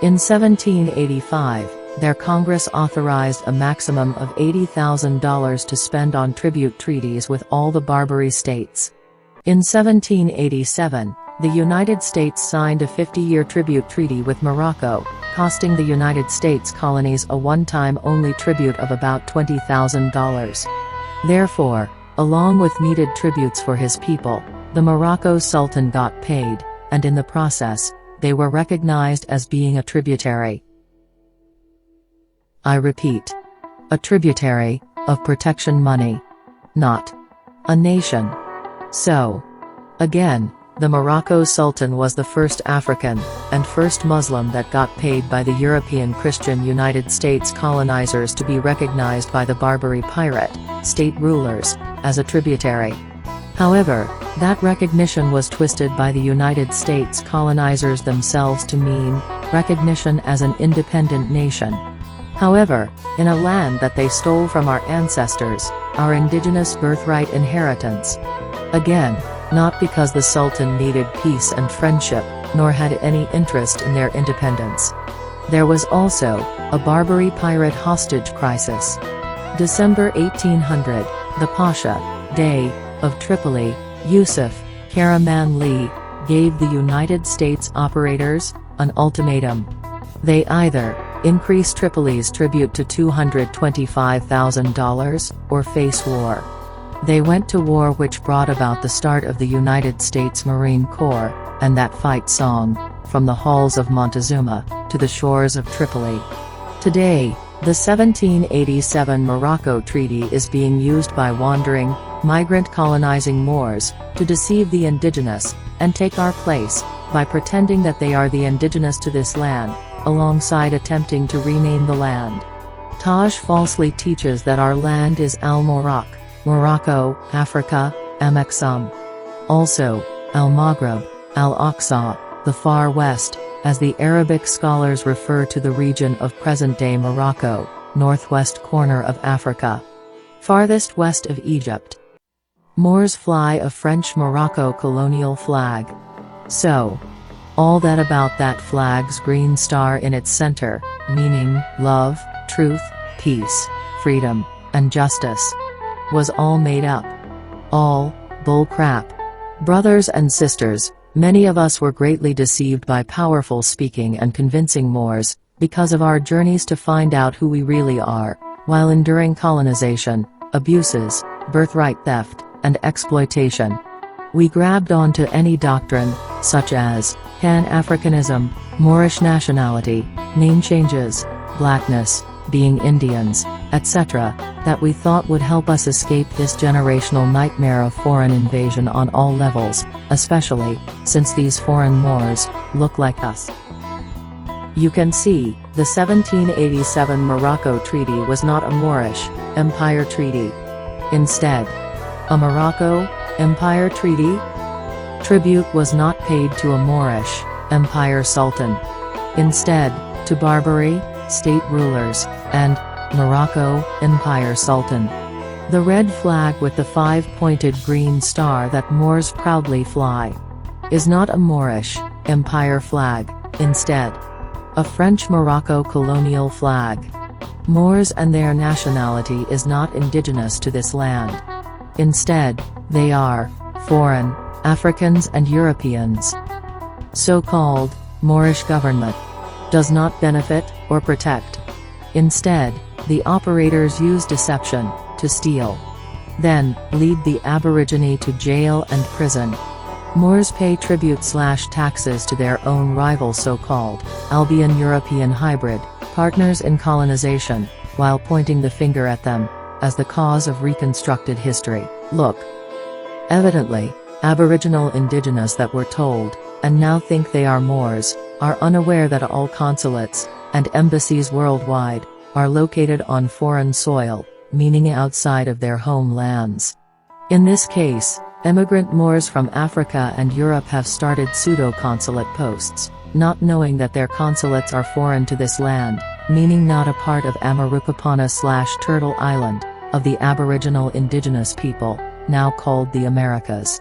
In 1785, their Congress authorized a maximum of $80,000 to spend on tribute treaties with all the Barbary states. In 1787, the United States signed a 50-year tribute treaty with Morocco, costing the United States colonies a one-time only tribute of about $20,000. Therefore, along with needed tributes for his people, the Morocco Sultan got paid, and in the process, they were recognized as being a tributary. I repeat. A tributary, of protection money. Not a nation. So, again, the Morocco Sultan was the first African, and first Muslim that got paid by the European Christian United States colonizers to be recognized by the Barbary pirate, state rulers, as a tributary. However, that recognition was twisted by the United States colonizers themselves to mean recognition as an independent nation. However, in a land that they stole from our ancestors, our indigenous birthright inheritance. Again, not because the Sultan needed peace and friendship, nor had any interest in their independence. There was also a Barbary pirate hostage crisis. December 1800, the Pasha, Dey, of Tripoli, Yusuf Karaman Lee, gave the United States operators an ultimatum. They either increase Tripoli's tribute to $225,000, or face war. They went to war, which brought about the start of the United States Marine Corps, and that fight song, from the halls of Montezuma, to the shores of Tripoli. Today, the 1787 Morocco Treaty is being used by wandering, migrant colonizing Moors, to deceive the indigenous, and take our place, by pretending that they are the indigenous to this land, alongside attempting to rename the land. Taj falsely teaches that our land is Al-Morocco, Morocco, Africa, Mxum. Also, Al-Maghrib, Al-Aqsa, the Far West, as the Arabic scholars refer to the region of present-day Morocco, northwest corner of Africa. Farthest west of Egypt. Moors fly a French Morocco colonial flag. So, all that about that flag's green star in its center, meaning love, truth, peace, freedom, and justice, was all made up. All bull crap. Brothers and sisters, many of us were greatly deceived by powerful speaking and convincing Moors, because of our journeys to find out who we really are, while enduring colonization, abuses, birthright theft, and exploitation. We grabbed onto any doctrine, such as Pan-Africanism, Moorish nationality, name changes, blackness, being Indians, etc., that we thought would help us escape this generational nightmare of foreign invasion on all levels, especially since these foreign Moors look like us. You can see, the 1787 Morocco Treaty was not a Moorish Empire treaty. Instead, a Morocco Empire treaty? Tribute was not paid to a Moorish Empire Sultan. Instead, to Barbary state rulers, and Morocco Empire Sultan. The red flag with the five-pointed green star that Moors proudly fly is not a Moorish Empire flag, instead, a French Morocco colonial flag. Moors and their nationality is not indigenous to this land. Instead, they are foreign Africans and Europeans. So-called Moorish government does not benefit or protect. Instead, the operators use deception to steal. Then, lead the Aborigine to jail and prison. Moors pay tribute/taxes to their own rival so-called Albion European hybrid partners in colonization, while pointing the finger at them as the cause of reconstructed history. Look. Evidently, Aboriginal Indigenous that were told, and now think they are Moors, are unaware that all consulates and embassies worldwide are located on foreign soil, meaning outside of their homelands. In this case, immigrant Moors from Africa and Europe have started pseudo-consulate posts, not knowing that their consulates are foreign to this land, meaning not a part of Amarukapana/Turtle Island, of the Aboriginal Indigenous people, now called the Americas.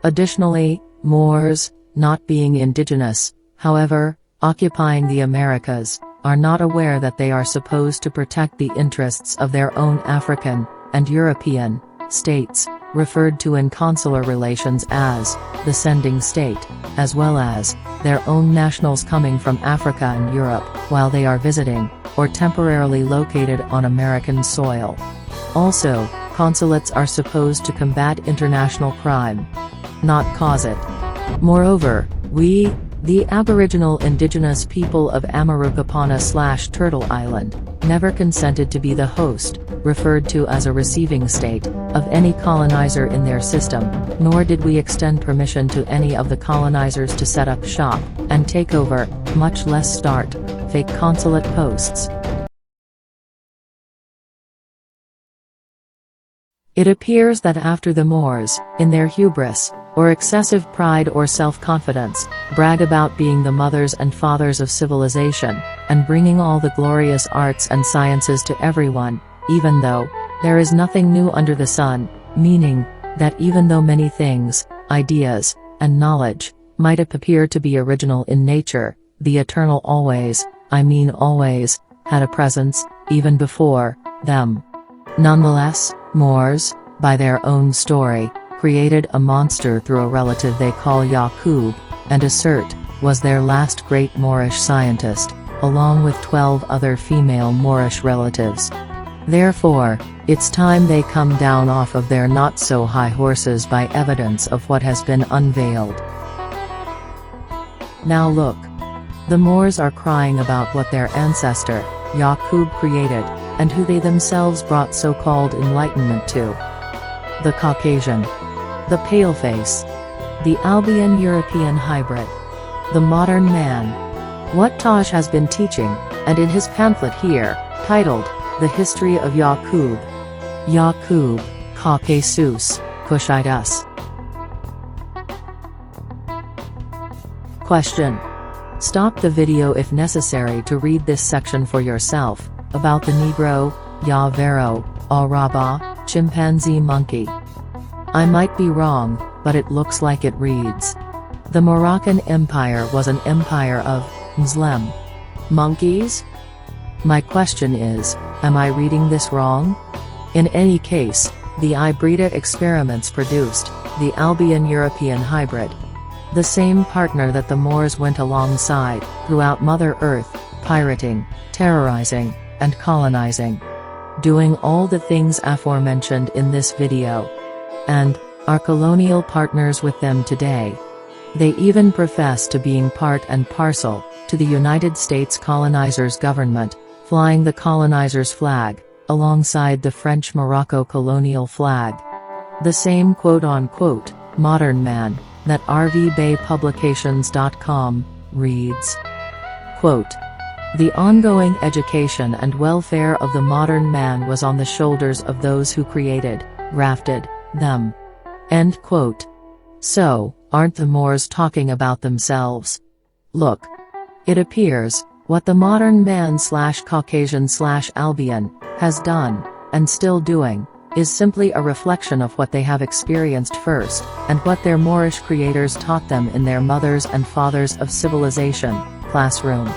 Additionally, Moors, not being indigenous, however, occupying the Americas, are not aware that they are supposed to protect the interests of their own African and European states, referred to in consular relations as the sending state, as well as their own nationals coming from Africa and Europe while they are visiting, or temporarily located on American soil. Also, consulates are supposed to combat international crime, not cause it. Moreover, we, the Aboriginal Indigenous people of Amarukapana/Turtle Island, never consented to be the host, referred to as a receiving state, of any colonizer in their system, nor did we extend permission to any of the colonizers to set up shop and take over, much less start fake consulate posts. It appears that after the Moors, in their hubris, or excessive pride or self-confidence, brag about being the mothers and fathers of civilization, and bringing all the glorious arts and sciences to everyone, even though there is nothing new under the sun, meaning that even though many things, ideas, and knowledge might appear to be original in nature, the eternal always, I mean always, had a presence, even before them. Nonetheless, Moors, by their own story, created a monster through a relative they call Yaqub, and assert, was their last great Moorish scientist, along with 12 other female Moorish relatives. Therefore, it's time they come down off of their not-so-high horses by evidence of what has been unveiled. Now look. The Moors are crying about what their ancestor, Yaqub created, and who they themselves brought so-called enlightenment to. The Caucasian. The paleface. The Albion European hybrid. The Modern Man. What Taj has been teaching, and in his pamphlet here, titled, The History of Yaqub. Yaqub, Caucasus, Cushitus. Question. Stop the video if necessary to read this section for yourself, about the Negro, Yavero, Araba, chimpanzee monkey. I might be wrong, but it looks like it reads. The Moroccan Empire was an empire of Muslim monkeys? My question is, am I reading this wrong? In any case, the Liberated experiments produced the Albion-European hybrid. The same partner that the Moors went alongside throughout Mother Earth, pirating, terrorizing, and colonizing. Doing all the things aforementioned in this video. And are colonial partners with them today. They even profess to being part and parcel to the United States colonizers' government, flying the colonizers' flag alongside the French Morocco colonial flag. The same quote-unquote modern man that rvbaypublications.com reads. Quote, the ongoing education and welfare of the modern man was on the shoulders of those who created, grafted, them. End quote. So, aren't the Moors talking about themselves? Look. It appears, what the modern man/Caucasian/Albion has done, and still doing, is simply a reflection of what they have experienced first, and what their Moorish creators taught them in their mothers and fathers of civilization classroom.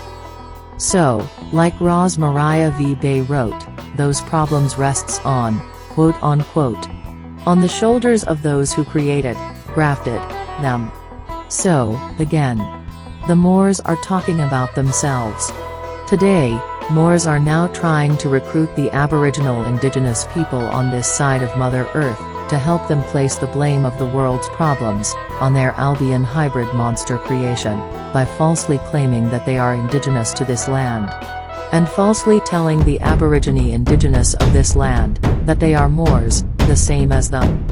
So, like Roz Mariah V. Bay wrote, those problems rests on, quote-unquote, on the shoulders of those who created, grafted, them. So, again, the Moors are talking about themselves. Today, Moors are now trying to recruit the Aboriginal Indigenous people on this side of Mother Earth, to help them place the blame of the world's problems on their Albion hybrid monster creation, by falsely claiming that they are indigenous to this land. And falsely telling the Aborigine Indigenous of this land, that they are Moors, the same as them.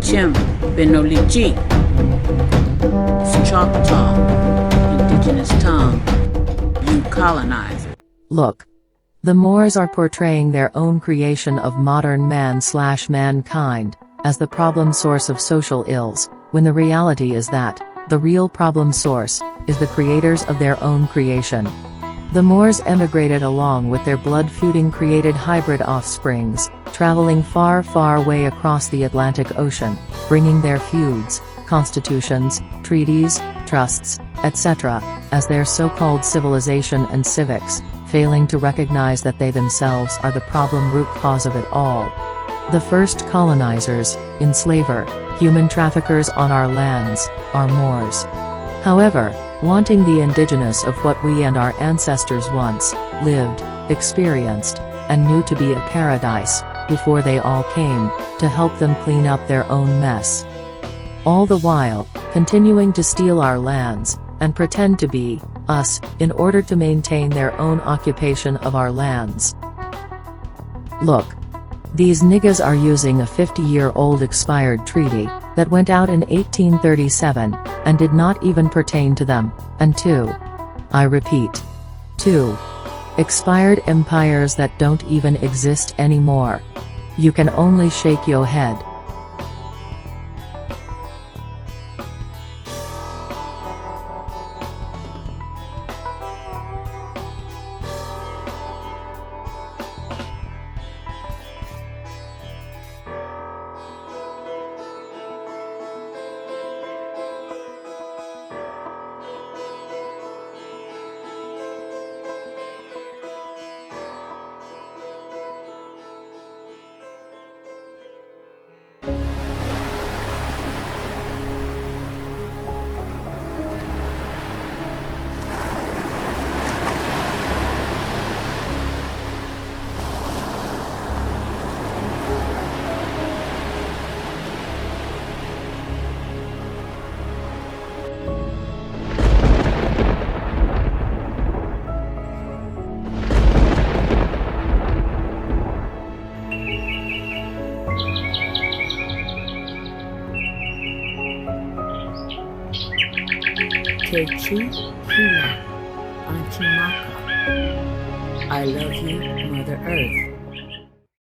Chim, Benolichi, Choctaw, indigenous tongue, you colonizer. Look. The Moors are portraying their own creation of modern man/mankind, as the problem source of social ills, when the reality is that, the real problem source, is the creators of their own creation. The Moors emigrated along with their blood-feuding created hybrid offsprings, traveling far far way across the Atlantic Ocean, bringing their feuds, constitutions, treaties, trusts, etc., as their so-called civilization and civics, failing to recognize that they themselves are the problem root cause of it all. The first colonizers, enslaver, human traffickers on our lands, are Moors. However, wanting the indigenous of what we and our ancestors once lived, experienced, and knew to be a paradise, before they all came, to help them clean up their own mess. All the while, continuing to steal our lands, and pretend to be us, in order to maintain their own occupation of our lands. Look. These niggas are using a 50-year-old expired treaty, that went out in 1837, and did not even pertain to them, and I repeat, two expired empires that don't even exist anymore. You can only shake your head. Kechi Hila Anchimaka. I love you, Mother Earth.